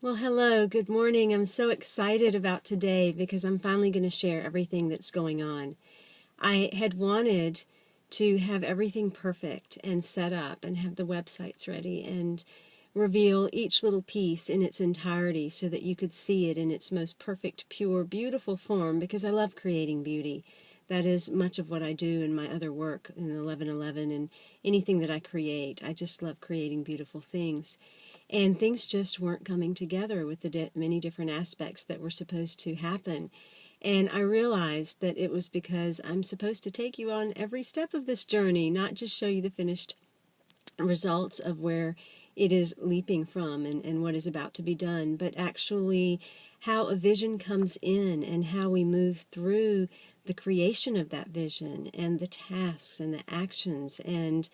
Well, hello, good morning. I'm so excited about today because I'm finally going to share everything that's going on. I had wanted to have everything perfect and set up and have the websites ready and reveal each little piece in its entirety so that you could see it in its most perfect, pure, beautiful form because I love creating beauty. That is much of what I do in my other work in 1111 and anything that I create. I just love creating beautiful things. And things just weren't coming together with the many different aspects that were supposed to happen. And I realized that it was because I'm supposed to take you on every step of this journey, not just show you the finished results of where it is leaping from and what is about to be done, but actually how a vision comes in and how we move through the creation of that vision and the tasks and the actions and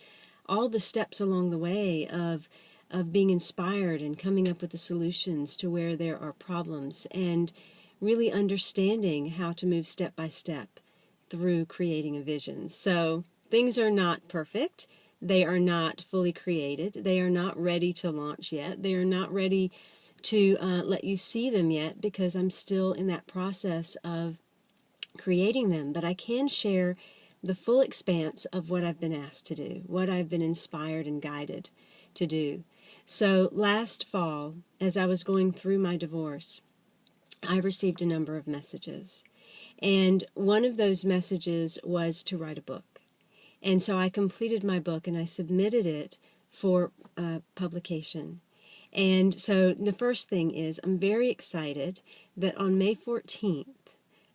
all the steps along the way of being inspired and coming up with the solutions to where there are problems and really understanding how to move step by step through creating a vision. So things are not perfect. They are not fully created. They are not ready to launch yet. They are not ready to let you see them yet because I'm still in that process of creating them. But I can share the full expanse of what I've been asked to do, what I've been inspired and guided to do. So last fall, as I was going through my divorce, I received a number of messages. And one of those messages was to write a book. And so I completed my book and I submitted it for publication. And so the first thing is I'm very excited that on May 14th,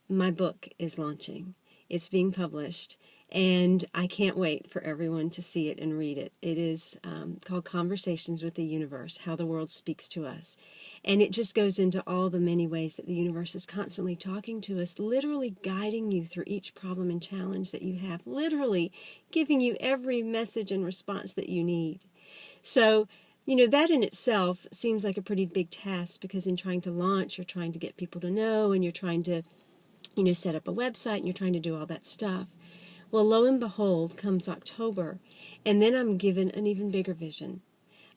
my book is launching. It's being published, and I can't wait for everyone to see it and read it. It is called Conversations with the Universe, How the World Speaks to Us. And it just goes into all the many ways that the universe is constantly talking to us, literally guiding you through each problem and challenge that you have, literally giving you every message and response that you need. So, that in itself seems like a pretty big task because in trying to launch, you're trying to get people to know and you're trying to set up a website and you're trying to do all that stuff. Well, lo and behold, comes October, and then I'm given an even bigger vision.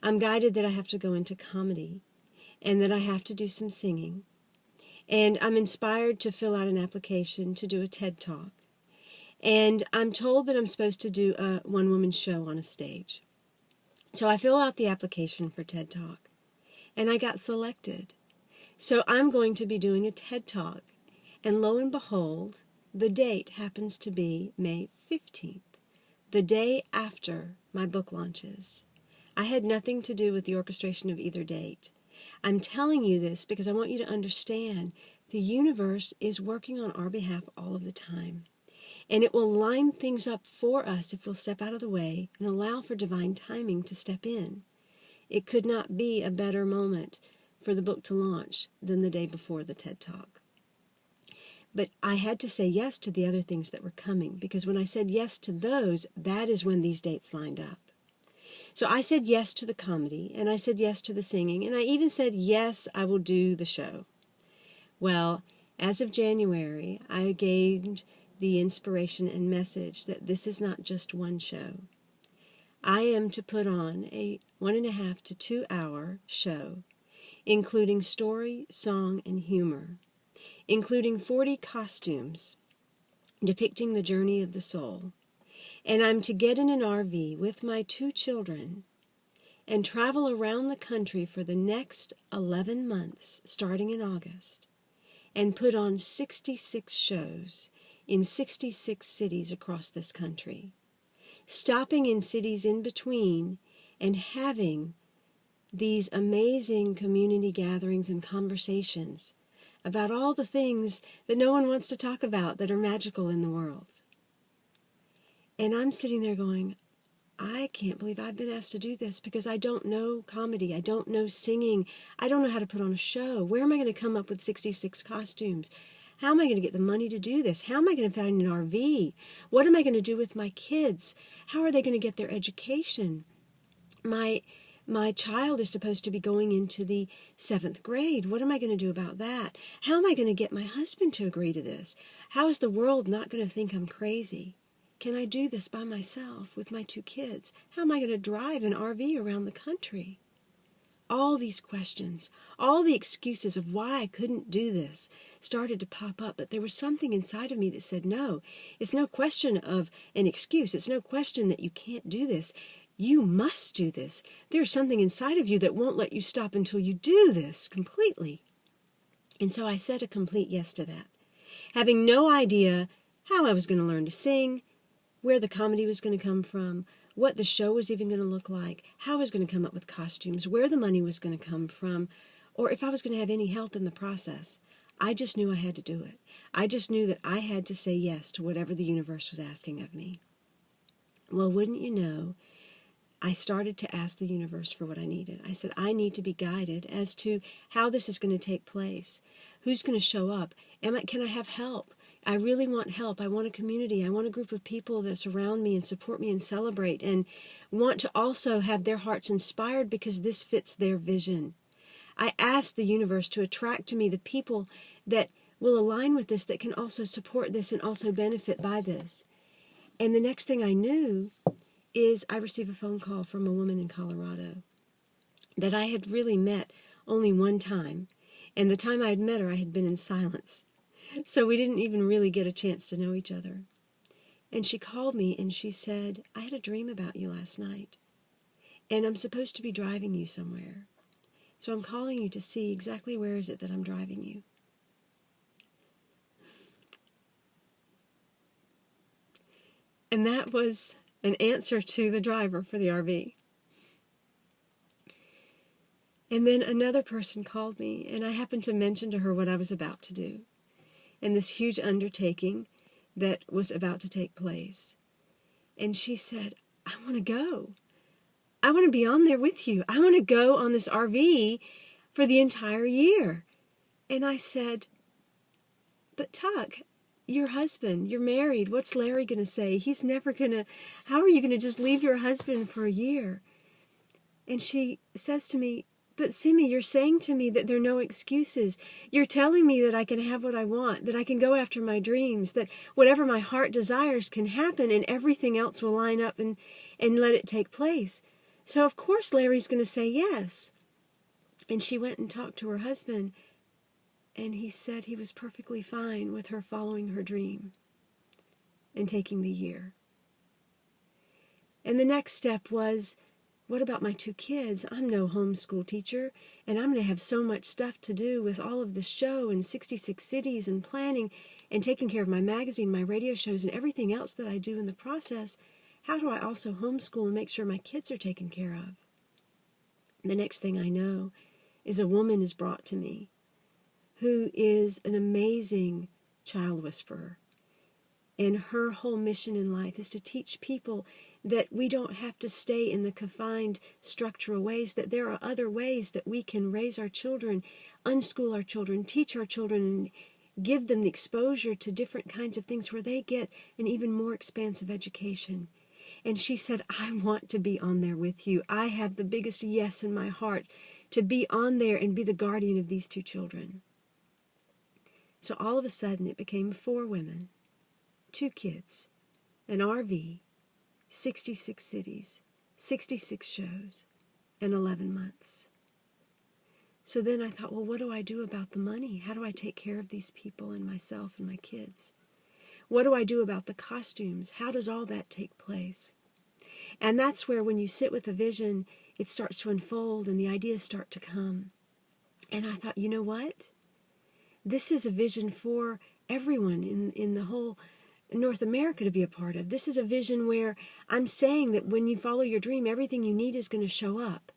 I'm guided that I have to go into comedy and that I have to do some singing. And I'm inspired to fill out an application to do a TED Talk. And I'm told that I'm supposed to do a one-woman show on a stage. So I fill out the application for TED Talk, and I got selected. So I'm going to be doing a TED Talk. And lo and behold, the date happens to be May 15th, the day after my book launches. I had nothing to do with the orchestration of either date. I'm telling you this because I want you to understand the universe is working on our behalf all of the time. And it will line things up for us if we'll step out of the way and allow for divine timing to step in. It could not be a better moment for the book to launch than the day before the TED Talk. But I had to say yes to the other things that were coming, because when I said yes to those, that is when these dates lined up. So I said yes to the comedy, and I said yes to the singing, and I even said, yes, I will do the show. Well, as of January, I gained the inspiration and message that this is not just one show. I am to put on a 1.5 to 2 hour show, including story, song, and humor, including 40 costumes depicting the journey of the soul. And I'm to get in an RV with my 2 children and travel around the country for the next 11 months, starting in August, and put on 66 shows in 66 cities across this country, stopping in cities in between and having these amazing community gatherings and conversations about all the things that no one wants to talk about that are magical in the world. And I'm sitting there going, I can't believe I've been asked to do this because I don't know comedy. I don't know singing. I don't know how to put on a show. Where am I going to come up with 66 costumes? How am I going to get the money to do this? How am I going to find an RV? What am I going to do with my kids? How are they going to get their education? My child is supposed to be going into the 7th grade. What am I going to do about that? How am I going to get my husband to agree to this? How is the world not going to think I'm crazy? Can I do this by myself with my 2 kids? How am I going to drive an RV around the country? all these questions, all the excuses of why I couldn't do this started to pop up. But there was something inside of me that said, no, it's no question of an excuse. It's no question that you can't do this. You must do this. There's something inside of you that won't let you stop until you do this completely. And so I said a complete yes to that, having no idea how I was going to learn to sing, where the comedy was going to come from, what the show was even going to look like, how I was going to come up with costumes, where the money was going to come from, or if I was going to have any help in the process. I just knew I had to do it. I just knew that I had to say yes to whatever the universe was asking of me. Well, wouldn't you know, I started to ask the universe for what I needed. I said, I need to be guided as to how this is going to take place. Who's going to show up? Can I have help? I really want help. I want a community. I want a group of people that surround me and support me and celebrate and want to also have their hearts inspired because this fits their vision. I asked the universe to attract to me the people that will align with this, that can also support this and also benefit by this. And the next thing I knew is I received a phone call from a woman in Colorado that I had really met only one time. And the time I had met her, I had been in silence. So we didn't even really get a chance to know each other. And she called me and she said, I had a dream about you last night. And I'm supposed to be driving you somewhere. So I'm calling you to see exactly where is it that I'm driving you. And that was an answer to the driver for the RV. And then another person called me, and I happened to mention to her what I was about to do, and this huge undertaking that was about to take place. And she said, I want to go. I want to be on there with you. I want to go on this RV for the entire year. And I said, but Tuck, your husband, you're married. What's Larry going to say? He's never going to, how are you going to just leave your husband for a year? And she says to me, but Simi, you're saying to me that there are no excuses. You're telling me that I can have what I want, that I can go after my dreams, that whatever my heart desires can happen and everything else will line up and let it take place. So of course Larry's going to say yes. And she went and talked to her husband, and he said he was perfectly fine with her following her dream and taking the year. And the next step was, what about my 2 kids? I'm no homeschool teacher, and I'm going to have so much stuff to do with all of the show and 66 cities and planning and taking care of my magazine, my radio shows, and everything else that I do in the process. How do I also homeschool and make sure my kids are taken care of? The next thing I know is a woman is brought to me who is an amazing child whisperer. And her whole mission in life is to teach people that we don't have to stay in the confined structural ways, that there are other ways that we can raise our children, unschool our children, teach our children, and give them the exposure to different kinds of things where they get an even more expansive education. And she said, I want to be on there with you. I have the biggest yes in my heart to be on there and be the guardian of these 2 children. So all of a sudden it became 4 women, 2 kids, an RV, 66 cities, 66 shows, and 11 months. So then I thought, well, what do I do about the money? How do I take care of these people and myself and my kids? What do I do about the costumes? How does all that take place? And that's where when you sit with a vision, it starts to unfold and the ideas start to come. And I thought, you know what? This is a vision for everyone in the whole North America to be a part of. This is a vision where I'm saying that when you follow your dream, everything you need is going to show up.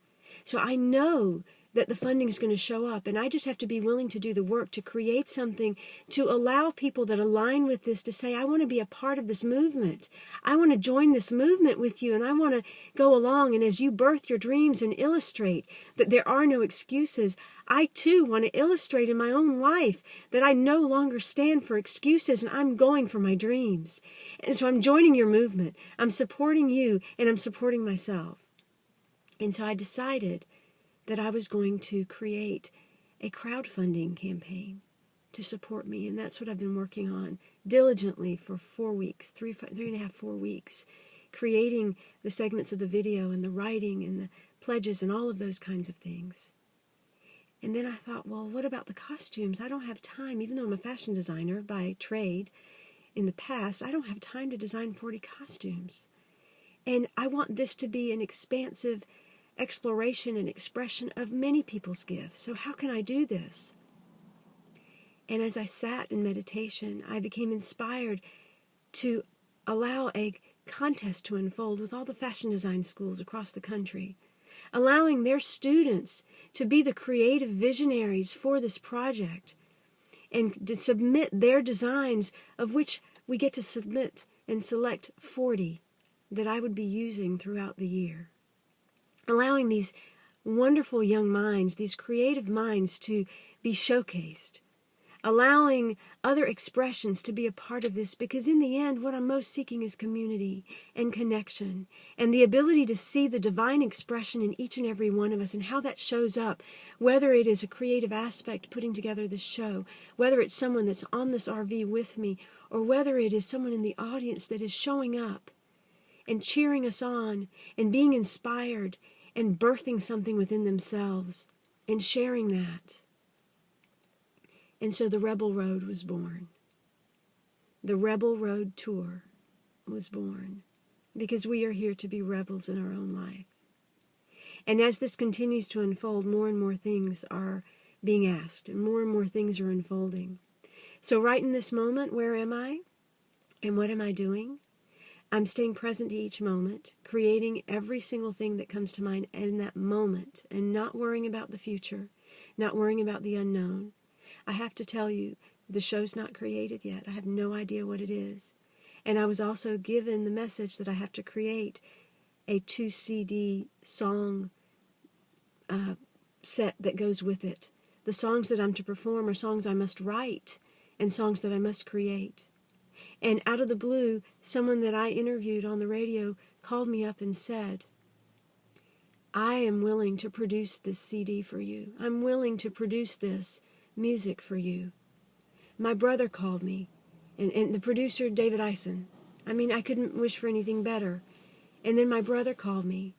So I know that the funding is going to show up, and I just have to be willing to do the work to create something to allow people that align with this to say, I want to be a part of this movement. I want to join this movement with you, and I want to go along. And as you birth your dreams and illustrate that there are no excuses, I too want to illustrate in my own life that I no longer stand for excuses and I'm going for my dreams. And so I'm joining your movement. I'm supporting you and I'm supporting myself. And so I decided that I was going to create a crowdfunding campaign to support me. And that's what I've been working on diligently for 4 weeks, 3.5, 4 weeks, creating the segments of the video and the writing and pledges and all of those kinds of things. And then I thought, well, what about the costumes? I don't have time, even though I'm a fashion designer by trade in the past, I don't have time to design 40 costumes. And I want this to be an expansive exploration and expression of many people's gifts. So how can I do this? And as I sat in meditation, I became inspired to allow a contest to unfold with all the fashion design schools across the country, allowing their students to be the creative visionaries for this project and to submit their designs, of which we get to submit and select 40 that I would be using throughout the year. Allowing these wonderful young minds, these creative minds, to be showcased. Allowing other expressions to be a part of this, because in the end, what I'm most seeking is community and connection and the ability to see the divine expression in each and every one of us and how that shows up, whether it is a creative aspect putting together this show, whether it's someone that's on this RV with me, or whether it is someone in the audience that is showing up and cheering us on and being inspired and birthing something within themselves and sharing that. And so the Rebel Road was born. The Rebel Road Tour was born because we are here to be rebels in our own life. And as this continues to unfold, more and more things are being asked and more things are unfolding. So right in this moment, where am I? And what am I doing? I'm staying present to each moment, creating every single thing that comes to mind in that moment and not worrying about the future, not worrying about the unknown. I have to tell you, the show's not created yet. I have no idea what it is. And I was also given the message that I have to create a 2 CD song set that goes with it. The songs that I'm to perform are songs I must write and songs that I must create. And out of the blue, someone that I interviewed on the radio called me up and said, I am willing to produce this CD for you. I'm willing to produce this music for you. My brother called me, and the producer, David Eisen. I mean, I couldn't wish for anything better. And then my brother called me,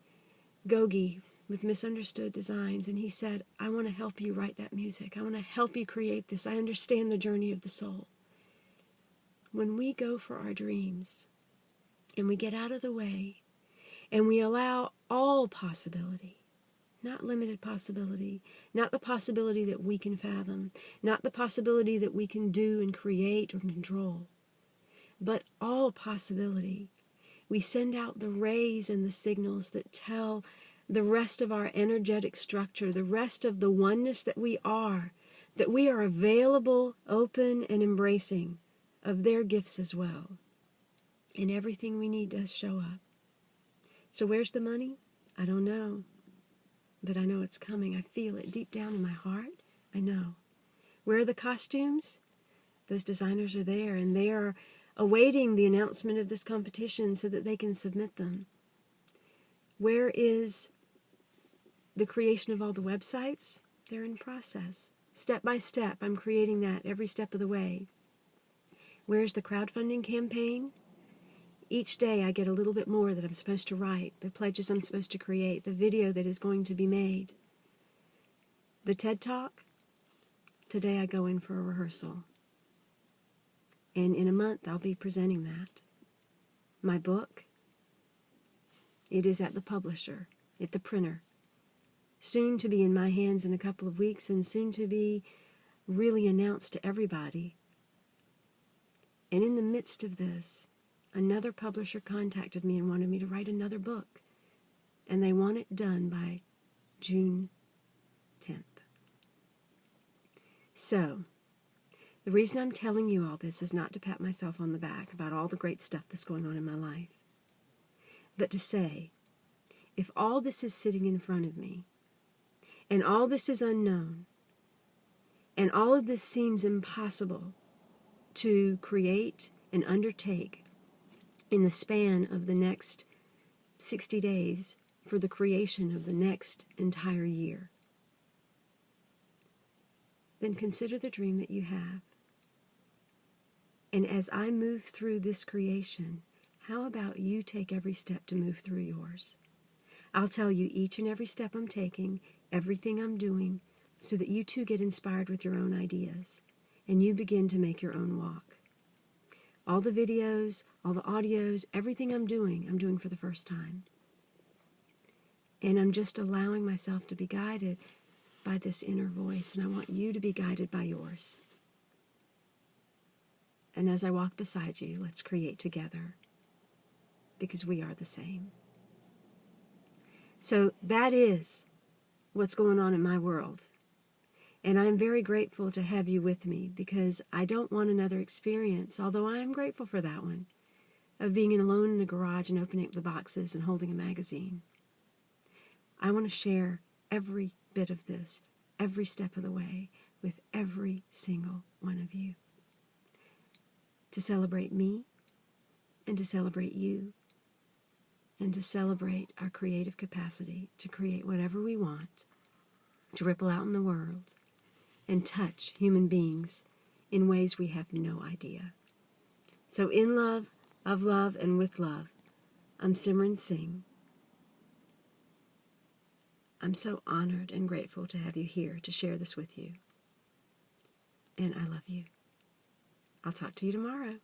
Gogi, with Misunderstood Designs, and he said, I want to help you write that music. I want to help you create this. I understand the journey of the soul. When we go for our dreams, and we get out of the way, and we allow all possibility, not limited possibility, not the possibility that we can fathom, not the possibility that we can do and create or control, but all possibility. We send out the rays and the signals that tell the rest of our energetic structure, the rest of the oneness that we are available, open, and embracing of their gifts as well. And everything we need does show up. So where's the money? I don't know. But I know it's coming. I feel it deep down in my heart. I know. Where are the costumes? Those designers are there, and they are awaiting the announcement of this competition so that they can submit them. Where is the creation of all the websites? They're in process. Step by step, I'm creating that every step of the way. Where's the crowdfunding campaign? Each day I get a little bit more that I'm supposed to write, the pledges I'm supposed to create, the video that is going to be made. The TED Talk, today I go in for a rehearsal. And in a month I'll be presenting that. My book, it is at the publisher, at the printer. Soon to be in my hands in a couple of weeks and soon to be really announced to everybody. And in the midst of this, another publisher contacted me and wanted me to write another book. And they want it done by June 10th. So, the reason I'm telling you all this is not to pat myself on the back about all the great stuff that's going on in my life, but to say, if all this is sitting in front of me, and all this is unknown, and all of this seems impossible to create and undertake in the span of the next 60 days for the creation of the next entire year, then consider the dream that you have. And as I move through this creation, how about you take every step to move through yours? I'll tell you each and every step I'm taking, everything I'm doing, so that you too get inspired with your own ideas, and you begin to make your own walk. All the videos, all the audios, everything I'm doing for the first time. And I'm just allowing myself to be guided by this inner voice, and I want you to be guided by yours. And as I walk beside you, let's create together, because we are the same. So that is what's going on in my world. And I'm very grateful to have you with me, because I don't want another experience, although I am grateful for that one, of being alone in a garage and opening up the boxes and holding a magazine. I want to share every bit of this, every step of the way, with every single one of you. To celebrate me, and to celebrate you, and to celebrate our creative capacity to create whatever we want, to ripple out in the world, and touch human beings in ways we have no idea. So in love, of love, and with love, I'm Simran Singh. I'm so honored and grateful to have you here to share this with you. And I love you. I'll talk to you tomorrow.